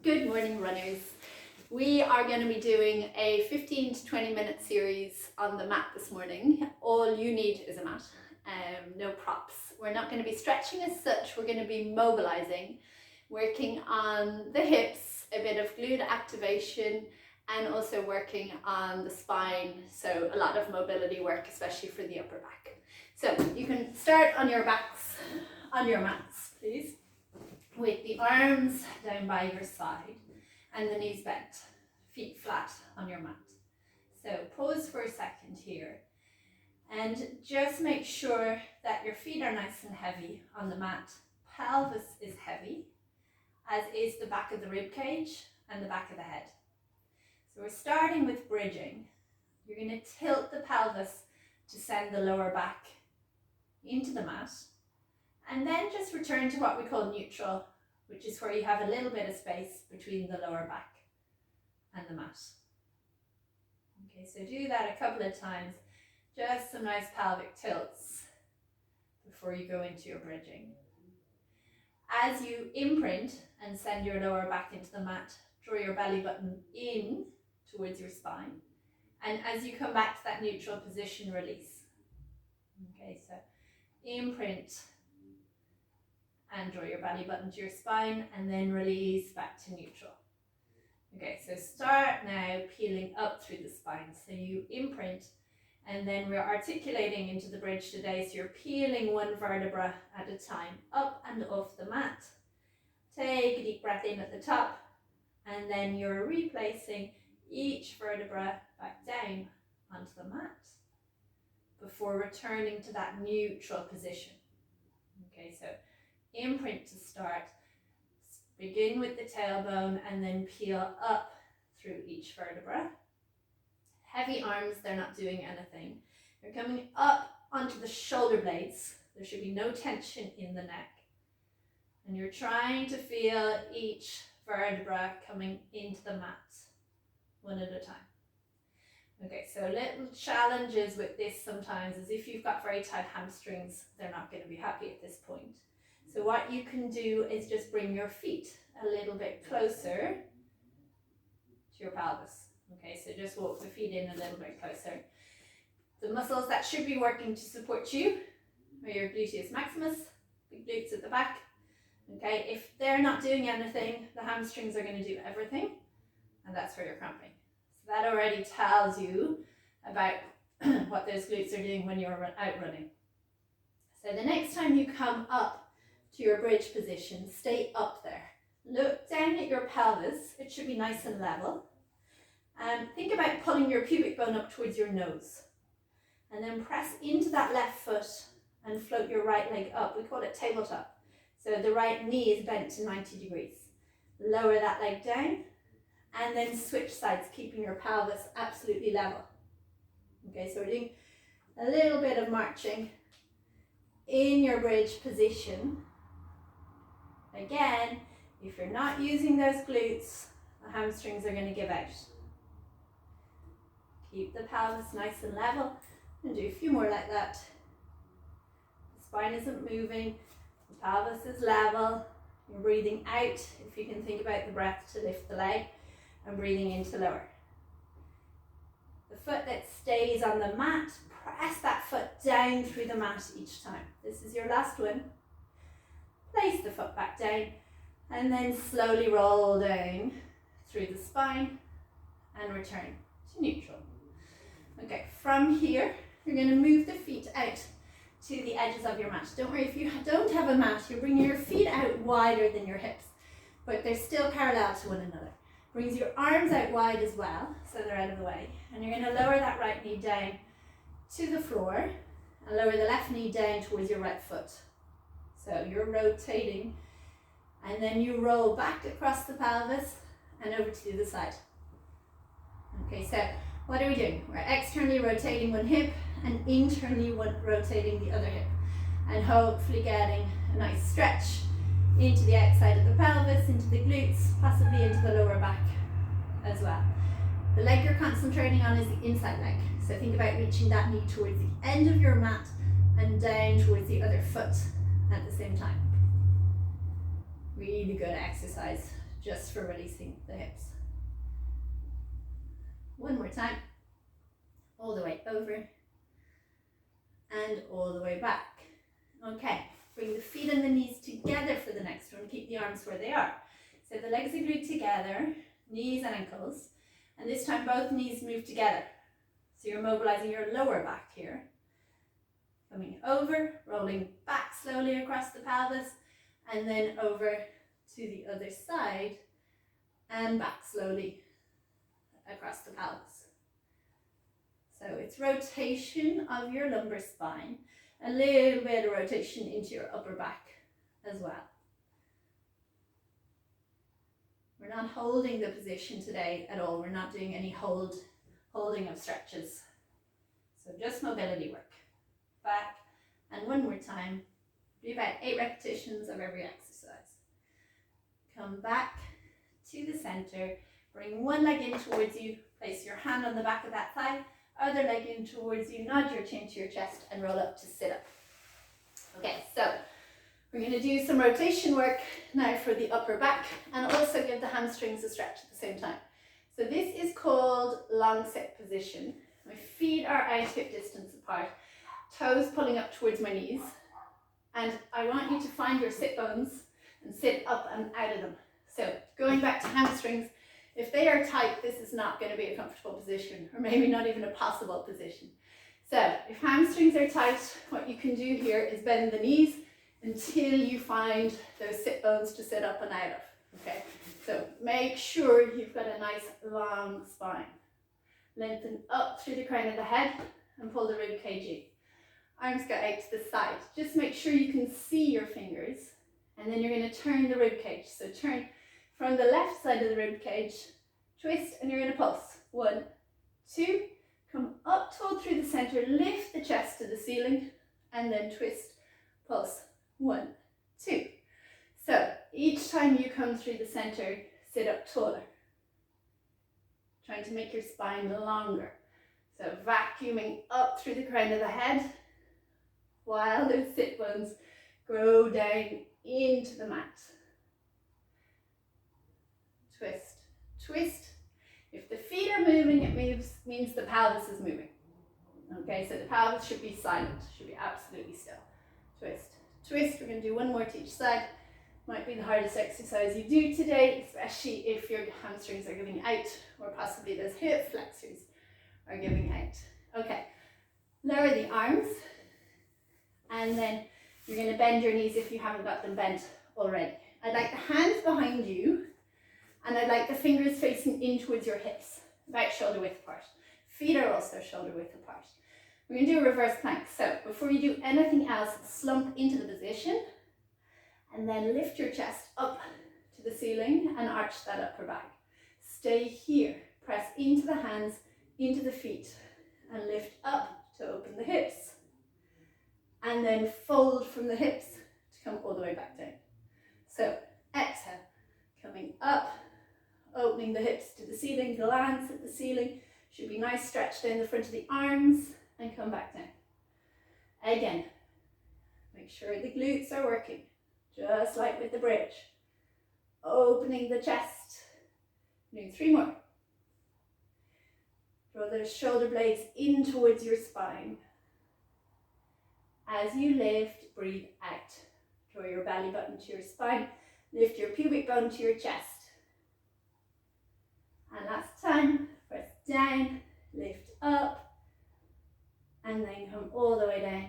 Good morning, runners. We are going to be doing a 15 to 20 minute series on the mat this morning. All you need is a mat, no props. We're not going to be stretching as such, we're going to be mobilizing, working on the hips, a bit of glute activation, and also working on the spine, so a lot of mobility work, especially for the upper back. So you can start on your backs, on your mats, please, with the arms down by your side and the knees bent, feet flat on your mat. So pause for a second here and just make sure that your feet are nice and heavy on the mat. Pelvis is heavy, as is the back of the rib cage and the back of the head. So we're starting with bridging. You're going to tilt the pelvis to send the lower back into the mat, and then just return to what we call neutral, which is where you have a little bit of space between the lower back and the mat. Okay, so do that a couple of times, just some nice pelvic tilts before you go into your bridging. As you imprint and send your lower back into the mat, draw your belly button in towards your spine, and as you come back to that neutral position, release. Okay, so imprint and draw your belly button to your spine, and then release back to neutral. Okay, so start now peeling up through the spine. So you imprint, and then we're articulating into the bridge today. So you're peeling one vertebra at a time, up and off the mat. Take a deep breath in at the top, and then you're replacing each vertebra back down onto the mat before returning to that neutral position. Okay, so imprint to start. Begin with the tailbone and then peel up through each vertebra. Heavy arms, they're not doing anything. You're coming up onto the shoulder blades. There should be no tension in the neck. And you're trying to feel each vertebra coming into the mat one at a time. Okay, so little challenges with this sometimes is if you've got very tight hamstrings, they're not going to be happy at this point. So what you can do is just bring your feet a little bit closer to your pelvis. Okay, so just walk the feet in a little bit closer. The muscles that should be working to support you are your gluteus maximus, the glutes at the back. Okay, if they're not doing anything, the hamstrings are going to do everything, and that's where you're cramping. So that already tells you about what those glutes are doing when you're out running. So the next time you come up to your bridge position, stay up there. Look down at your pelvis. It should be nice and level. And think about pulling your pubic bone up towards your nose. And then press into that left foot and float your right leg up. We call it tabletop. So the right knee is bent to 90 degrees. Lower that leg down and then switch sides, keeping your pelvis absolutely level. Okay, so we're doing a little bit of marching in your bridge position. Again, if you're not using those glutes, the hamstrings are going to give out. Keep the pelvis nice and level and do a few more like that. The spine isn't moving, the pelvis is level. You're breathing out, if you can think about the breath, to lift the leg, and breathing in to lower. The foot that stays on the mat, press that foot down through the mat each time. This is your last one. Place the foot back down and then slowly roll down through the spine and return to neutral. Okay, from here, you're going to move the feet out to the edges of your mat. Don't worry, if you don't have a mat, you're bringing your feet out wider than your hips, but they're still parallel to one another. Brings your arms out wide as well, so they're out of the way. And you're going to lower that right knee down to the floor and lower the left knee down towards your right foot. So you're rotating, and then you roll back across the pelvis and over to the other side. Okay, so what are we doing? We're externally rotating one hip and internally rotating the other hip, and hopefully getting a nice stretch into the outside of the pelvis, into the glutes, possibly into the lower back as well. The leg you're concentrating on is the inside leg. So think about reaching that knee towards the end of your mat and down towards the other foot at the same time. Really good exercise just for releasing the hips. One more time. All the way over and all the way back. Okay, bring the feet and the knees together for the next one. Keep the arms where they are. So the legs are glued together, knees and ankles, and this time both knees move together. So you're mobilizing your lower back here. Coming over, rolling back slowly across the pelvis, and then over to the other side and back slowly across the pelvis. So it's rotation of your lumbar spine, a little bit of rotation into your upper back as well. We're not holding the position today at all. We're not doing any holding of stretches. So just mobility work. Back, and one more time. Do about 8 repetitions of every exercise. Come back to the center. Bring one leg in towards you. Place your hand on the back of that thigh. Other leg in towards you. Nod your chin to your chest and roll up to sit up. Okay, so we're going to do some rotation work now for the upper back and also give the hamstrings a stretch at the same time. So this is called long sit position. My feet are out hip distance apart, toes pulling up towards my knees, and I want you to find your sit bones and sit up and out of them. So going back to hamstrings, if they are tight, this is not going to be a comfortable position, or maybe not even a possible position. So if hamstrings are tight, what you can do here is bend the knees until you find those sit bones to sit up and out of. Okay, so make sure you've got a nice long spine. Lengthen up through the crown of the head and pull the rib cage in. Arms go out to the side. Just make sure you can see your fingers, and then you're going to turn the rib cage. So turn from the left side of the rib cage, twist, and you're going to pulse. 1, 2, come up tall through the center, lift the chest to the ceiling, and then twist, pulse. 1, 2. So each time you come through the center, sit up taller. Trying to make your spine longer. So vacuuming up through the crown of the head while those sit bones grow down into the mat. Twist, twist. If the feet are moving, it means the pelvis is moving. Okay, so the pelvis should be silent, should be absolutely still. Twist, twist. We're going to do one more to each side. Might be the hardest exercise you do today, especially if your hamstrings are giving out, or possibly those hip flexors are giving out. Okay, lower the arms, and then you're going to bend your knees if you haven't got them bent already. I'd like the hands behind you, and I'd like the fingers facing in towards your hips, about shoulder width apart. Feet are also shoulder width apart. We're going to do a reverse plank. So before you do anything else, slump into the position, and then lift your chest up to the ceiling and arch that upper back. Stay here. Press into the hands, into the feet, and lift up to open the hips. And then fold from the hips to come all the way back down. So exhale, coming up, opening the hips to the ceiling, glance at the ceiling. Should be nice stretch down the front of the arms, and come back down. Again, make sure the glutes are working. Just like with the bridge. Opening the chest. Doing 3 more. Draw those shoulder blades in towards your spine. As you lift, breathe out. Draw your belly button to your spine. Lift your pubic bone to your chest. And last time, press down, lift up, and then come all the way down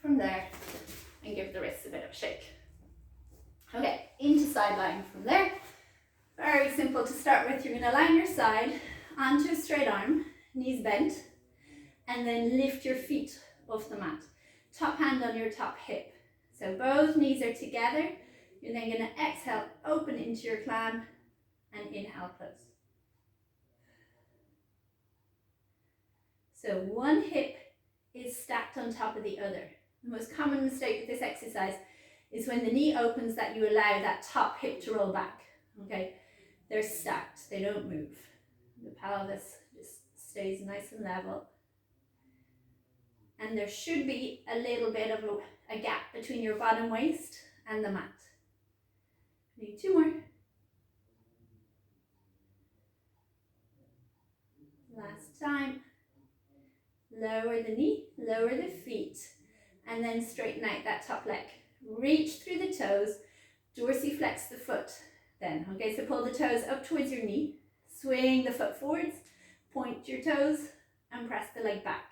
from there and give the wrists a bit of a shake. Okay, into sideline from there. Very simple to start with. You're going to line your side onto a straight arm, knees bent, and then lift your feet off the mat. Top hand on your top hip. So both knees are together. You're then going to exhale, open into your clam, and inhale, close. So one hip is stacked on top of the other. The most common mistake with this exercise is when the knee opens that you allow that top hip to roll back. Okay, they're stacked, they don't move. The pelvis just stays nice and level. And there should be a little bit of a gap between your bottom waist and the mat. Need 2 more. Last time. Lower the knee, lower the feet, and then straighten out that top leg. Reach through the toes, dorsiflex the foot then. Okay, so pull the toes up towards your knee, swing the foot forwards, point your toes, and press the leg back.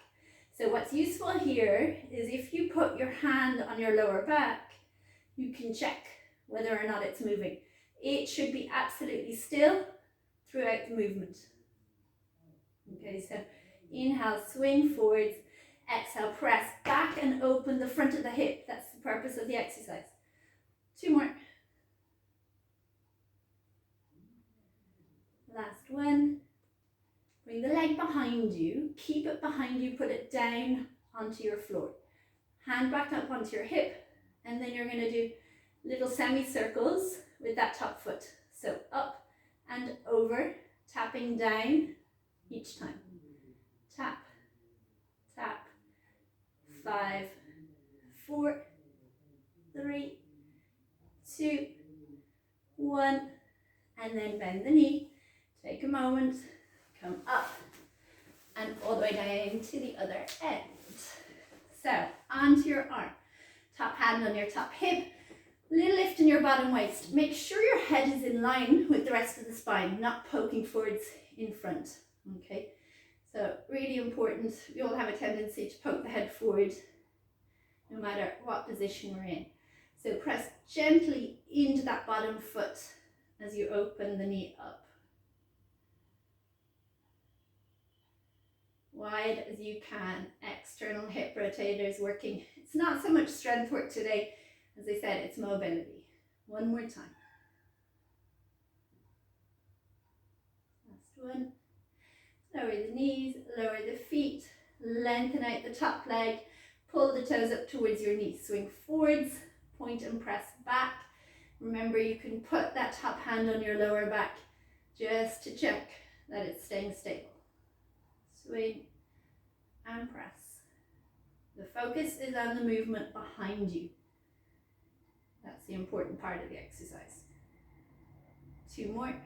So what's useful here is if you put your hand on your lower back, you can check whether or not it's moving. It should be absolutely still throughout the movement. Okay, so inhale, swing forwards. Exhale, press back and open the front of the hip. That's the purpose of the exercise. 2 more. Last one. Bring the leg behind you. Keep it behind you. Put it down onto your floor. Hand back up onto your hip. And then you're going to do little semicircles with that top foot. So up and over, tapping down each time. Tap, tap. 5, 4, 3, 2, 1, and then bend the knee. Take a moment, come up and all the way down to the other end. So onto your arm, top hand on your top hip, little lift in your bottom waist. Make sure your head is in line with the rest of the spine, not poking forwards in front. Okay. So really important, we all have a tendency to poke the head forward no matter what position we're in. So press gently into that bottom foot as you open the knee up. Wide as you can, external hip rotators working. It's not so much strength work today, as I said, it's mobility. One more time. Last one. Lower the knees, lower the feet, lengthen out the top leg, pull the toes up towards your knees, swing forwards, point and press back. Remember, you can put that top hand on your lower back just to check that it's staying stable. Swing and press. The focus is on the movement behind you. That's the important part of the exercise. 2 more.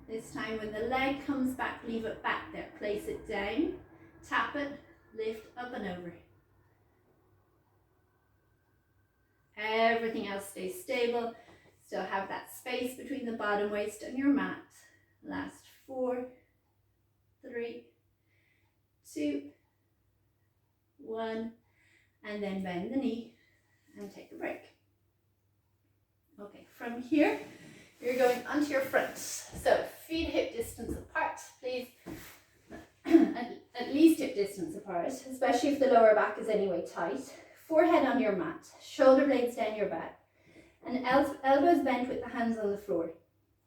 This time when the leg comes back, leave it back there. Place it down, tap it, lift up and over. Everything else stays stable. Still have that space between the bottom waist and your mat. Last 4, 3, 2, 1, and then bend the knee and take a break. Okay, from here, you're going onto your front. So feet hip distance apart, please. At least hip distance apart, especially if the lower back is anyway tight. Forehead on your mat, shoulder blades down your back, and elbows bent with the hands on the floor.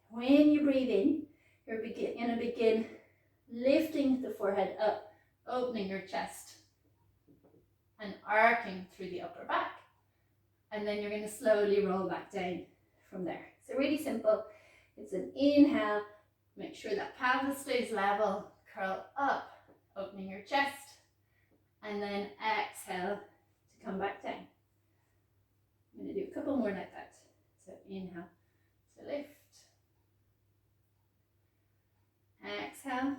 When you breathe in, you're going to begin lifting the forehead up, opening your chest, and arcing through the upper back. And then you're going to slowly roll back down from there. So really simple. It's an inhale, make sure that pelvis stays level, curl up, opening your chest, and then exhale to come back down. I'm going to do a couple more like that. So inhale to lift, exhale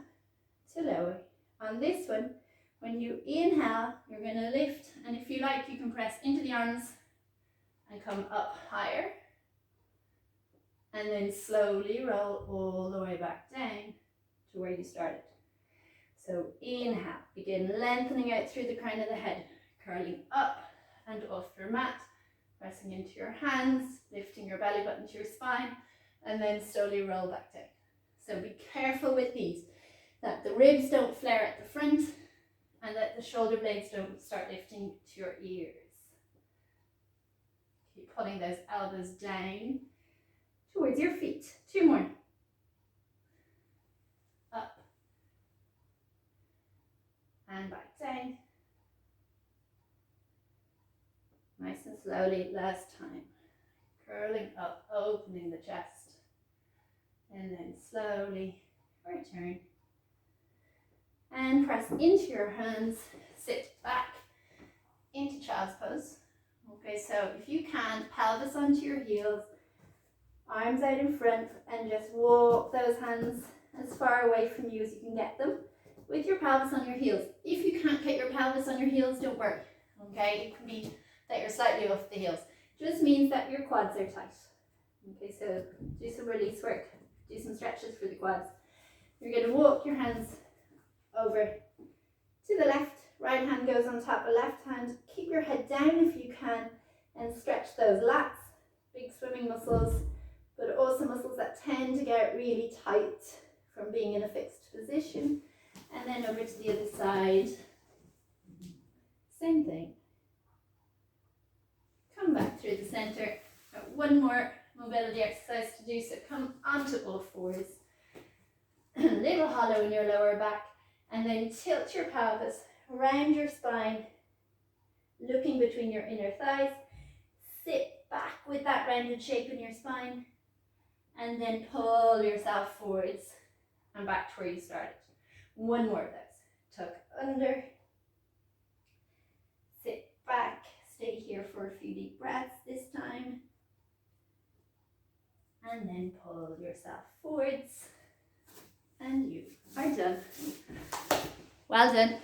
to lower. On this one, when you inhale, you're going to lift, and if you like, you can press into the arms and come up higher. And then slowly roll all the way back down to where you started. So inhale, begin lengthening out through the crown of the head, curling up and off your mat, pressing into your hands, lifting your belly button to your spine, and then slowly roll back down. So be careful with these, that the ribs don't flare at the front and that the shoulder blades don't start lifting to your ears. Keep pulling those elbows down towards your feet. 2 more. Up and back down. Nice and slowly, last time. Curling up, opening the chest. And then slowly return. And press into your hands, sit back into child's pose. Okay, so if you can, pelvis onto your heels, arms out in front, and just walk those hands as far away from you as you can get them, with your pelvis on your heels. If you can't get your pelvis on your heels, don't worry, okay? It can be that you're slightly off the heels. Just means that your quads are tight. Okay, so do some release work, do some stretches for the quads. You're going to walk your hands over to the left, right hand goes on top of left hand. Keep your head down if you can, and stretch those lats, big swimming muscles, but also muscles that tend to get really tight from being in a fixed position. And then over to the other side, same thing. Come back through the center. Got one more mobility exercise to do, so come onto all fours. A little hollow in your lower back, and then tilt your pelvis around your spine, looking between your inner thighs. Sit back with that rounded shape in your spine, and then pull yourself forwards and back to where you started. One more of those. Tuck under, sit back, stay here for a few deep breaths this time, and then pull yourself forwards, and you are done. Well done.